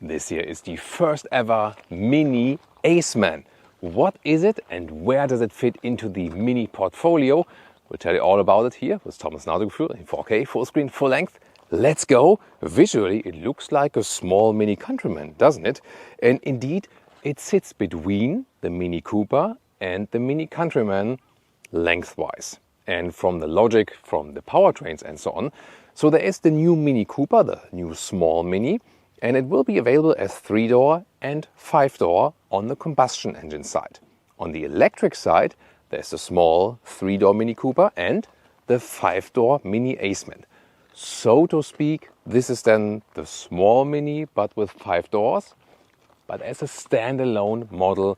This here is the first ever MINI Aceman. What is it and where does it fit into the MINI portfolio? We'll tell you all about it here with Thomas now in 4K, full screen, full length. Let's go! Visually it looks like a small MINI Countryman, doesn't it? And indeed it sits between the MINI Cooper and the MINI Countryman lengthwise. And from the logic, from the powertrains and so on. So there is the new MINI Cooper, the new small MINI, and it will be available as 3-door and 5-door on the combustion engine side. On the electric side, there's the small 3-door MINI Cooper and the 5-door MINI Aceman. So to speak, this is then the small MINI but with 5 doors, but as a standalone model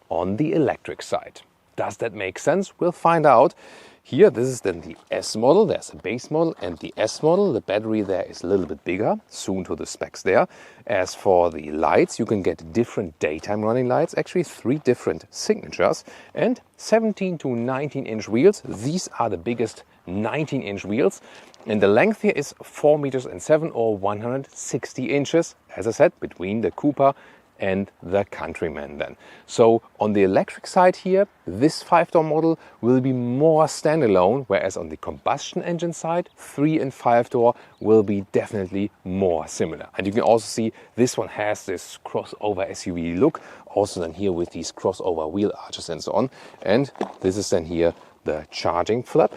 on the electric side. Does that make sense? We'll find out. Here, this is then the S model. There's a base model and the S model. The battery there is a little bit bigger, soon to the specs there. As for the lights, you can get different daytime running lights, actually 3 different signatures, and 17 to 19-inch wheels. These are the biggest 19-inch wheels. And the length here is 4 meters and 7 or 160 inches, as I said, between the Cooper and the Countryman then. So on the electric side here, this 5-door model will be more standalone, whereas on the combustion engine side, 3 and 5-door will be definitely more similar. And you can also see this one has this crossover SUV look, also then here with these crossover wheel arches and so on. And this is then here the charging flap.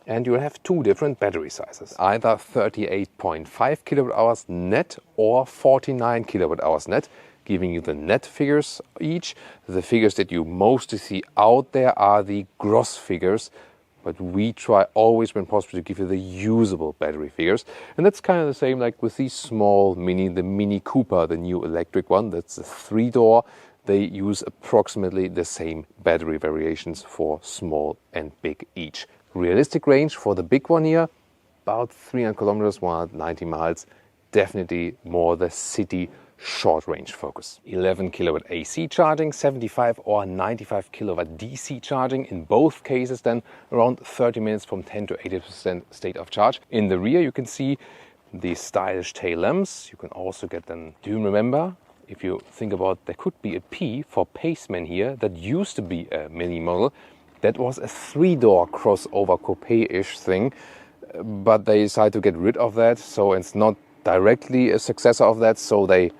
And you have 2 different battery sizes, either 38.5 kilowatt hours net or 49 kilowatt hours net, giving you the net figures each. The figures that you mostly see out there are the gross figures, but we try always when possible to give you the usable battery figures. And that's kind of the same like with the small MINI, the MINI Cooper, the new electric one. That's a 3-door. They use approximately the same battery variations for small and big each. Realistic range for the big one here, about 300 kilometers, 190 miles. Definitely more the city short range focus. 11 kilowatt AC charging, 75 or 95 kilowatt DC charging. In both cases then around 30 minutes from 10 to 80% state of charge. In the rear you can see the stylish tail lamps. You can also get them, do you remember? If you think about, there could be a P for Paceman here. That used to be a MINI model. That was a 3-door crossover coupe-ish thing, but they decided to get rid of that. So it's not directly a successor of that. So they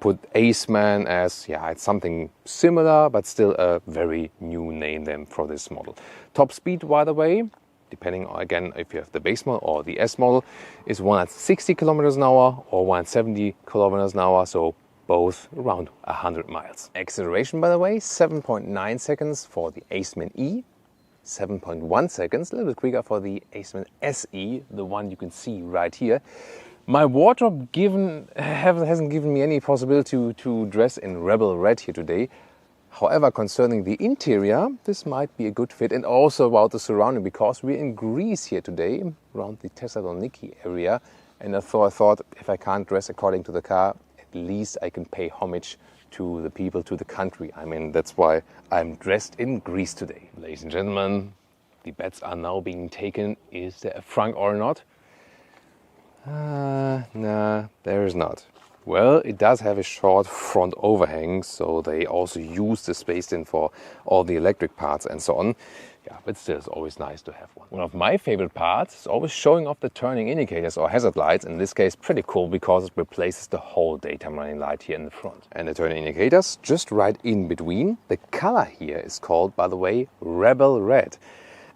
put Aceman as, yeah, it's something similar, but still a very new name then for this model. Top speed, by the way, depending on, again, if you have the base model or the S model, is 160 kilometers an hour or 170 kilometers an hour. So both around 100 miles. Acceleration, by the way, 7.9 seconds for the Aceman E, 7.1 seconds, a little bit quicker for the Aceman SE, the one you can see right here. My wardrobe hasn't given me any possibility to dress in Rebel Red here today. However, concerning the interior, this might be a good fit, and also about the surrounding, because we're in Greece here today, around the Thessaloniki area, and I thought if I can't dress according to the car, at least I can pay homage to the people, to the country. I mean, that's why I'm dressed in Greece today. Ladies and gentlemen, the bets are now being taken. Is there a Frunk or not? Nah, there is not. Well, it does have a short front overhang, so they also use the space then for all the electric parts and so on. Yeah, but still, it's always nice to have one. One of my favorite parts is always showing off the turning indicators or hazard lights. In this case, pretty cool because it replaces the whole daytime running light here in the front. And the turning indicators just right in between. The color here is called, by the way, Rebel Red.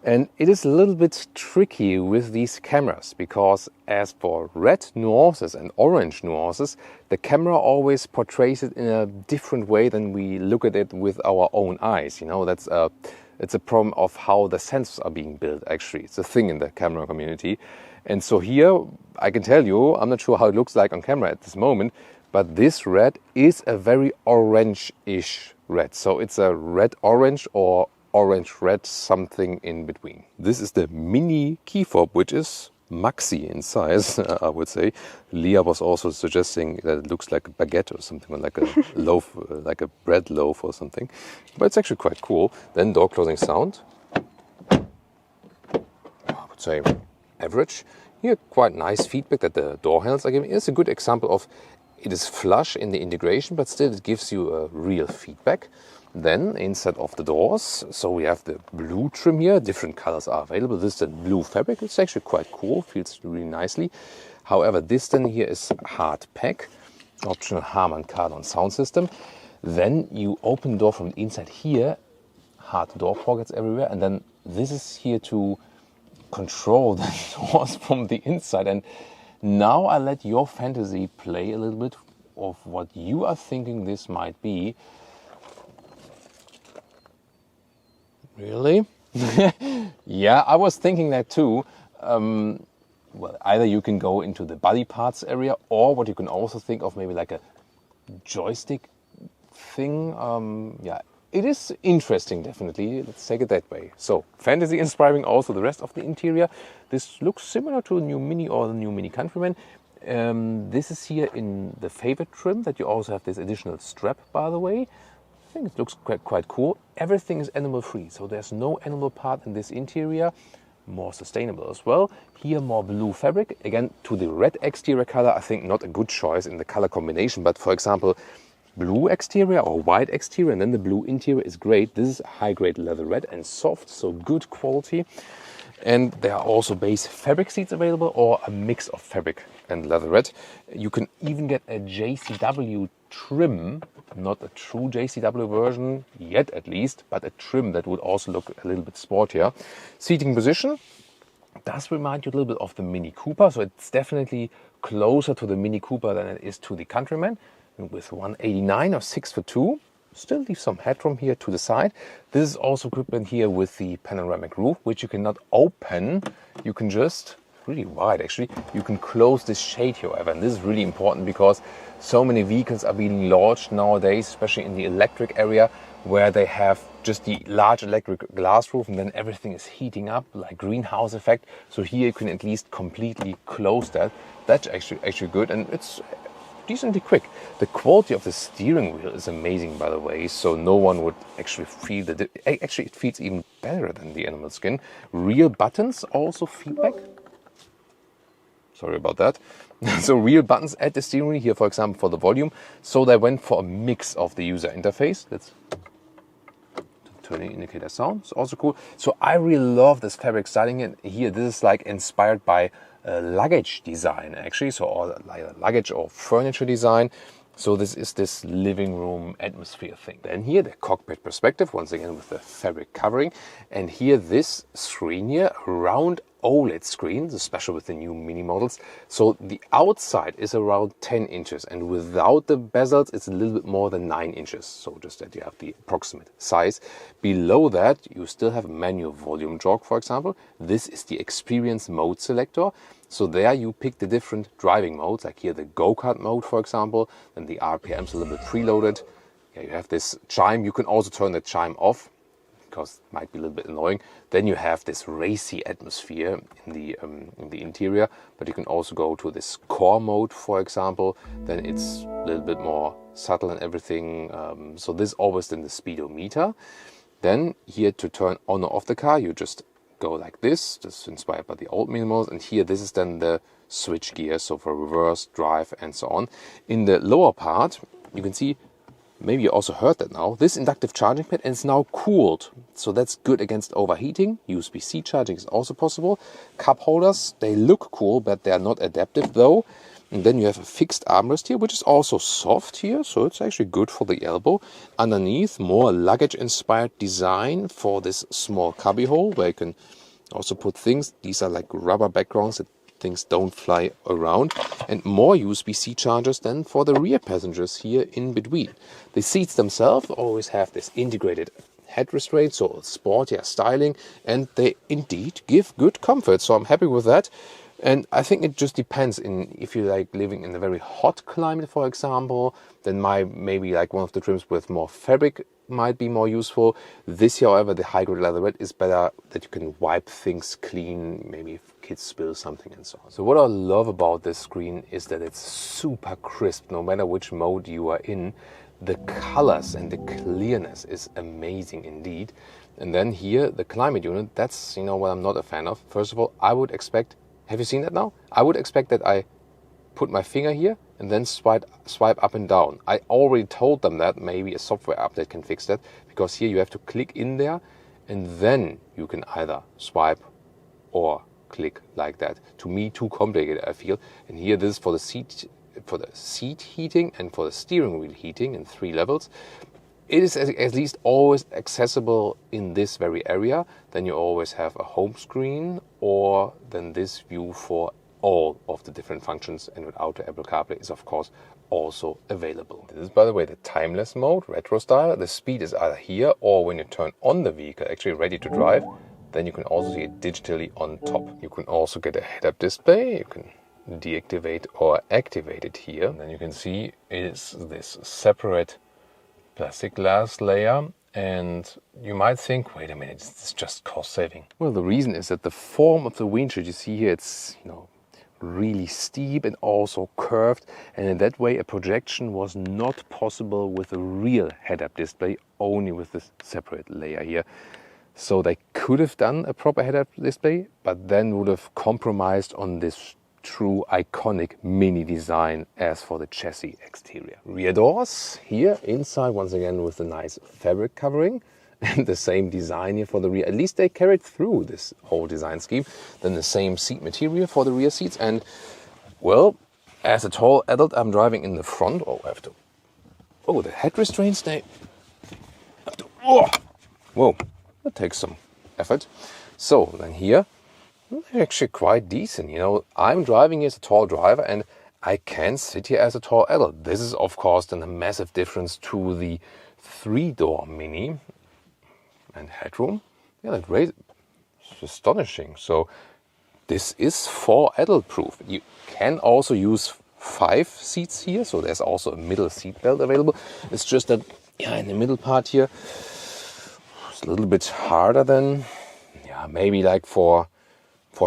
And it is a little bit tricky with these cameras because as for red nuances and orange nuances, the camera always portrays it in a different way than we look at it with our own eyes. You know, it's a problem of how the sensors are being built actually. It's a thing in the camera community. And so here, I can tell you, I'm not sure how it looks like on camera at this moment, but this red is a very orange-ish red. So it's a red-orange or orange-red, something in between. This is the mini key fob, which is maxi in size, I would say. Leah was also suggesting that it looks like a baguette or something, like a loaf, like a bread loaf or something. But it's actually quite cool. Then door closing sound, I would say average. Here, quite nice feedback that the door handles are giving. It's a good example of it is flush in the integration, but still it gives you a real feedback. Then inside of the doors, so we have the blue trim here, different colors are available. This is the blue fabric, it's actually quite cool, feels really nicely. However, this then here is hard pack, optional Harman Kardon sound system. Then you open the door from the inside here, hard door pockets everywhere, and then this is here to control the doors from the inside. And now I let your fantasy play a little bit of what you are thinking this might be. Really? Yeah, I was thinking that too. Well, either you can go into the body parts area, or what you can also think of, maybe like a joystick thing. Yeah, it is interesting, definitely. Let's take it that way. So, fantasy inspiring also the rest of the interior. This looks similar to the new Mini or the new Mini Countryman. This is here in the Favoured trim, that you also have this additional strap, by the way. I think it looks quite cool. Everything is animal free, so there's no animal part in this interior. More sustainable as well. Here more blue fabric. Again, to the red exterior color, I think not a good choice in the color combination, but for example, blue exterior or white exterior and then the blue interior is great. This is high grade leatherette and soft, so good quality. And there are also base fabric seats available, or a mix of fabric and leatherette. You can even get a JCW trim, not a true JCW version yet at least, but a trim that would also look a little bit sportier. Seating position does remind you a little bit of the Mini Cooper, so it's definitely closer to the Mini Cooper than it is to the Countryman. And with 189 or 6'2", still leave some headroom here to the side. This is also equipped here with the panoramic roof, which you cannot open. You can just, really wide actually, you can close this shade here, however. And this is really important because so many vehicles are being launched nowadays, especially in the electric area, where they have just the large electric glass roof and then everything is heating up, like greenhouse effect. So here you can at least completely close that. That's actually good, and it's decently quick. The quality of the steering wheel is amazing, by the way, so no one would actually feel that. Actually, it feels even better than the animal skin. Real buttons also feedback. Sorry about that. So real buttons at the steering wheel here, for example, for the volume. So they went for a mix of the user interface. Let's turn the indicator sound. It's also cool. So I really love this fabric styling here. This is like inspired by luggage design actually, so or like a luggage or furniture design. So this is this living room atmosphere thing. Then here the cockpit perspective, once again with the fabric covering, and here this screen here, round OLED screen, special with the new Mini models. So the outside is around 10 inches, and without the bezels it's a little bit more than 9 inches. So just that you have the approximate size. Below that you still have manual volume jog, for example. This is the experience mode selector. So there you pick the different driving modes, like here the go-kart mode, for example. Then the RPM's a little bit preloaded. Yeah, you have this chime. You can also turn the chime off, because it might be a little bit annoying. Then you have this racy atmosphere in the interior, but you can also go to this core mode, for example. Then it's a little bit more subtle and everything. So this is always in the speedometer. Then here to turn on or off the car, you just go like this. This is inspired by the old Mini models. And here this is then the switch gear, so for reverse, drive, and so on. In the lower part, you can see, maybe you also heard that now, this inductive charging pad, and it's now cooled. So that's good against overheating. USB-C charging is also possible. Cup holders, they look cool, but they are not adaptive though. And then you have a fixed armrest here, which is also soft here, so it's actually good for the elbow. Underneath, more luggage-inspired design for this small cubby hole, where you can also put things. These are like rubber backgrounds that things don't fly around, and more USB-C chargers than for the rear passengers here in between. The seats themselves always have this integrated head restraint, so sportier styling, and they indeed give good comfort, so I'm happy with that. And I think it just depends in if you like living in a very hot climate, for example, then maybe like one of the trims with more fabric might be more useful. This, however, the high grade leatherette is better, that you can wipe things clean, maybe if kids spill something and so on. So what I love about this screen is that it's super crisp, no matter which mode you are in. The colors and the clearness is amazing indeed. And then here, the climate unit, that's, you know, what I'm not a fan of. First of all, I would expect, have you seen that now? I would expect that I put my finger here and then swipe up and down. I already told them that maybe a software update can fix that, because here you have to click in there and then you can either swipe or click like that. To me, too complicated, I feel. And here this is for the seat heating and for the steering wheel heating in 3 levels. It is at least always accessible in this very area. Then you always have a home screen, or then this view for all of the different functions, and without the Apple CarPlay is of course also available. This is, by the way, the timeless mode, retro style. The speed is either here, or when you turn on the vehicle, actually ready to drive, then you can also see it digitally on top. You can also get a head-up display. You can deactivate or activate it here. And then you can see it is this separate plastic glass layer, and you might think, wait a minute, it's just cost saving. Well, the reason is that the form of the windshield, you see here, it's really steep and also curved, and in that way a projection was not possible with a real head-up display, only with this separate layer here. So they could have done a proper head-up display, but then would have compromised on this true iconic Mini design as for the chassis exterior. Rear doors here inside, once again with a nice fabric covering, and the same design here for the rear. At least they carried through this whole design scheme. Then the same seat material for the rear seats. And well, as a tall adult, I'm driving in the front. Oh, I have to. Oh, the head restraints, they have to. Oh, whoa, that takes some effort. So then here, they're actually quite decent. I'm driving as a tall driver, and I can sit here as a tall adult. This is, of course, then a massive difference to the 3-door Mini. And headroom, yeah, that rate is astonishing. So this is for adult proof. You can also use 5 seats here, so there's also a middle seat belt available. It's just that, yeah, in the middle part here, it's a little bit harder than, yeah, maybe like for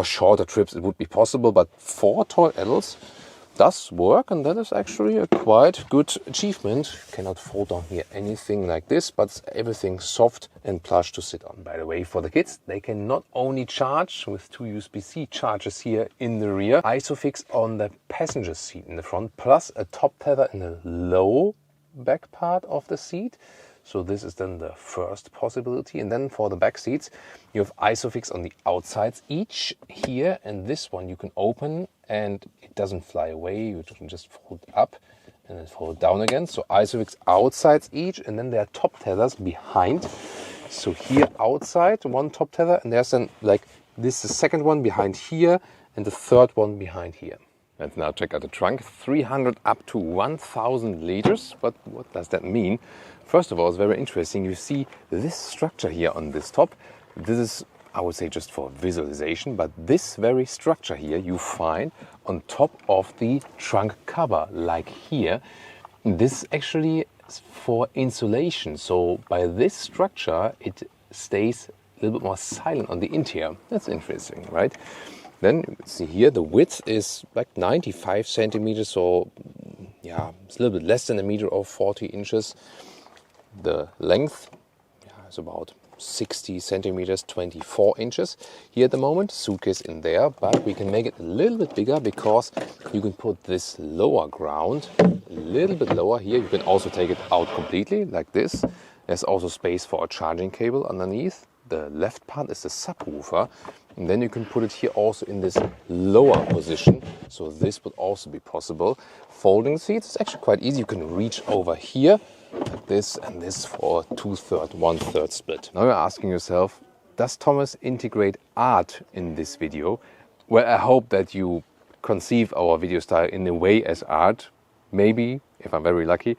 shorter trips it would be possible, but for tall adults does work, and that is actually a quite good achievement. Cannot fold down here anything like this, but everything soft and plush to sit on. By the way, for the kids, they can not only charge with 2 USB-C chargers here in the rear, ISOFIX on the passenger seat in the front, plus a top tether in the low back part of the seat. So this is then the first possibility. And then for the back seats, you have ISOFIX on the outsides each here, and this one you can open and it doesn't fly away. You can just fold up and then fold down again. So ISOFIX outsides each, and then there are top tethers behind. So here outside, 1 top tether, and there's then like this, the second one behind here, and the third one behind here. Let's now check out the trunk. 300 up to 1000 liters. But what does that mean? First of all, it's very interesting. You see this structure here on this top. This is, I would say, just for visualization, but this very structure here you find on top of the trunk cover, like here. This actually is for insulation. So by this structure, it stays a little bit more silent on the interior. That's interesting, right? Then you can see here the width is like 95 centimeters, so yeah, it's a little bit less than a meter or 40 inches. The length is about 60 centimeters, 24 inches here at the moment. Suitcase in there, but we can make it a little bit bigger because you can put this lower ground a little bit lower here. You can also take it out completely like this. There's also space for a charging cable underneath. The left part is the subwoofer, and then you can put it here also in this lower position, so this would also be possible. Folding seats is actually quite easy. You can reach over here like this, and this for a 2/3, 1/3 split. Now you're asking yourself, does Thomas integrate art in this video? Well, I hope that you conceive our video style in a way as art, maybe, if I'm very lucky.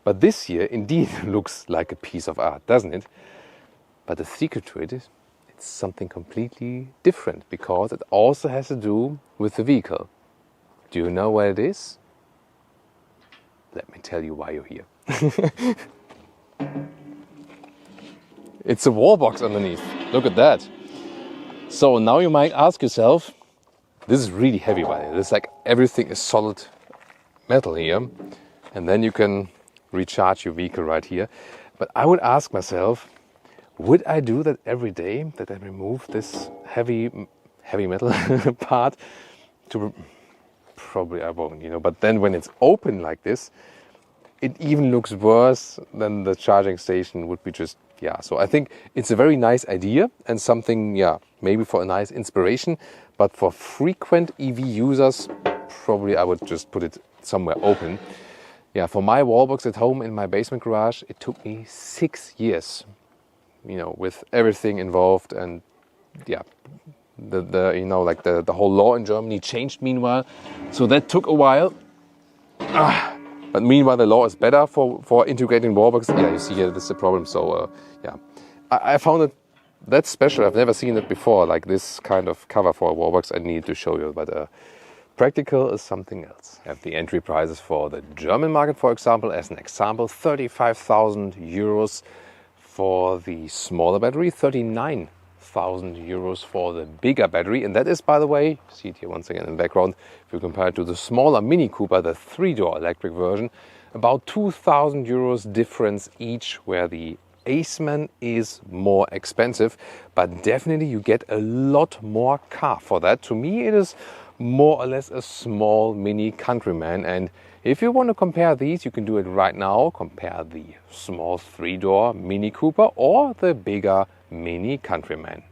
But this here indeed looks like a piece of art, doesn't it? But the secret to it is it's something completely different, because it also has to do with the vehicle. Do you know what it is? Let me tell you why you're here. It's a Wallbox underneath. Look at that. So now you might ask yourself, this is really heavy by the way. It's like everything is solid metal here, and then you can recharge your vehicle right here. But I would ask myself, would I do that every day, that I remove this heavy metal part? probably I won't, you know. But then when it's open like this, it even looks worse than the charging station would be just, yeah. So I think it's a very nice idea and something, yeah, maybe for a nice inspiration. But for frequent EV users, probably I would just put it somewhere open. Yeah, for my Wallbox at home in my basement garage, it took me 6 years, you know, with everything involved. And yeah, the you know, like the whole law in Germany changed meanwhile. So that took a while. But meanwhile, the law is better for integrating Wallbox. Yeah, you see here, this is the problem. So yeah, I found it that's special. I've never seen it before, like this kind of cover for a Wallbox. I needed to show you, but practical is something else. I have the entry prices for the German market, for example, as an example, 35,000 euros for the smaller battery, 39,000 euros for the bigger battery. And that is, by the way, see it here once again in the background, if you compare it to the smaller Mini Cooper, the 3-door electric version, about 2,000 euros difference each, where the Aceman is more expensive, but definitely you get a lot more car for that. To me, it is more or less a small Mini Countryman. And if you want to compare these, you can do it right now. Compare the small 3-door Mini Cooper or the bigger Mini Countryman.